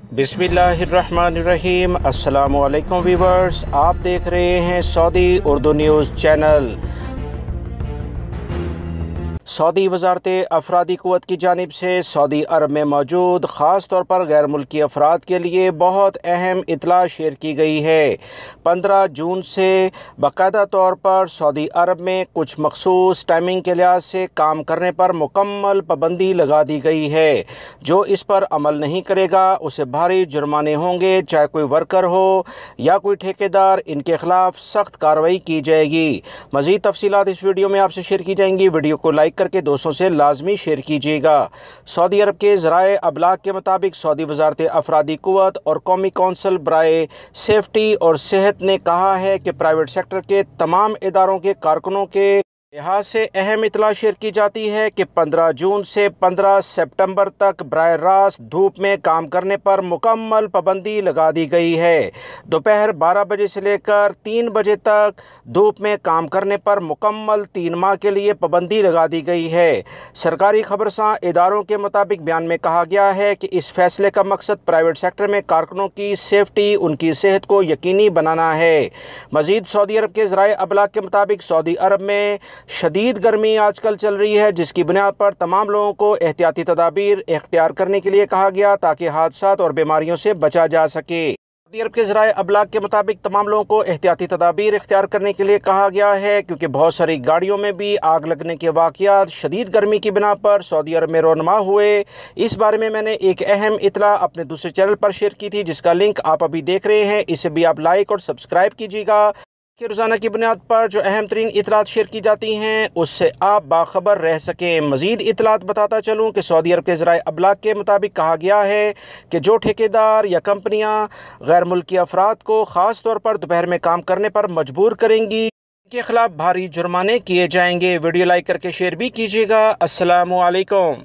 बिस्मिल्लाहिर्रहमानिर्रहीम। अस्सलामु अलैकुम व्यूवर्स, आप देख रहे हैं Saudi Urdu news channel. Saudi वजारत अफरादी क़ुव्वत की जानिब से सऊदी अरब में मौजूद ख़ास तौर पर गैर मुल्की अफराद के लिए बहुत अहम इत्तला शेयर की गई है। 15 जून से बाकायदा तौर पर सऊदी अरब में कुछ मखसूस टाइमिंग के लिहाज से काम करने पर मुकम्मल पाबंदी लगा दी गई है। जो इस पर अमल नहीं करेगा उसे भारी जुर्माने होंगे, चाहे कोई वर्कर हो या कोई ठेकेदार, इनके खिलाफ सख्त कार्रवाई की जाएगी। मज़ीद तफसीलात इस वीडियो में आपसे शेयर की जाएंगी। वीडियो को लाइक करके दोस्तों से लाजमी शेयर कीजिएगा। सऊदी अरब के ज़राए अबलाग के मुताबिक सऊदी वजारत अफरादी क़ुव्वत और कौमी कौंसिल बराए सेफ्टी और सेहत ने कहा है कि प्राइवेट सेक्टर के तमाम इदारों के कारकुनों के लिहाज से अहम इत्तला शेयर की जाती है कि 15 जून से 15 सितंबर तक बराह रास्त धूप में काम करने पर मुकम्मल पाबंदी लगा दी गई है। दोपहर 12 बजे से लेकर 3 बजे तक धूप में काम करने पर मुकम्मल 3 माह के लिए पाबंदी लगा दी गई है। सरकारी खबरसां इदारों के मुताबिक बयान में कहा गया है कि इस फैसले का मकसद प्राइवेट सेक्टर में कारकुनों की सेफ्टी, उनकी सेहत को यकीनी बनाना है। मज़ीद सऊदी अरब के ज़राए अबलाग के मुताबिक सऊदी अरब में शदीद गर्मी आजकल चल रही है, जिसकी बुनियाद पर तमाम लोगों को एहतियाती तदाबीर इख्तियार करने के लिए कहा गया ताकि हादसात और बीमारियों से बचा जा सके। सऊदी अरब के ज़राए अबलाग के मुताबिक तमाम लोगों को एहतियाती तदाबीर इख्तियार करने के लिए कहा गया है, क्योंकि बहुत सारी गाड़ियों में भी आग लगने के वाक़यात शदीद गर्मी की बिना पर सऊदी अरब में रोनमा हुए। इस बारे में मैंने एक अहम इत्तला अपने दूसरे चैनल पर शेयर की थी, जिसका लिंक आप अभी देख रहे हैं। इसे भी आप लाइक और सब्सक्राइब कीजिएगा कि रोज़ाना की बुनियाद पर जो अहम तरीन इत्तलात शेयर की जाती हैं उससे आप बाखबर रह सकें। मज़ीद इत्तलात बताता चलूँ कि सऊदी अरब के ज़राए अबलाग के मुताबिक कहा गया है कि जो ठेकेदार या कंपनियां गैर मुल्की अफराद को ख़ास तौर पर दोपहर में काम करने पर मजबूर करेंगी, इनके खिलाफ भारी जुर्माने किए जाएंगे। वीडियो लाइक करके शेयर भी कीजिएगा। अस्सलामु अलैकुम।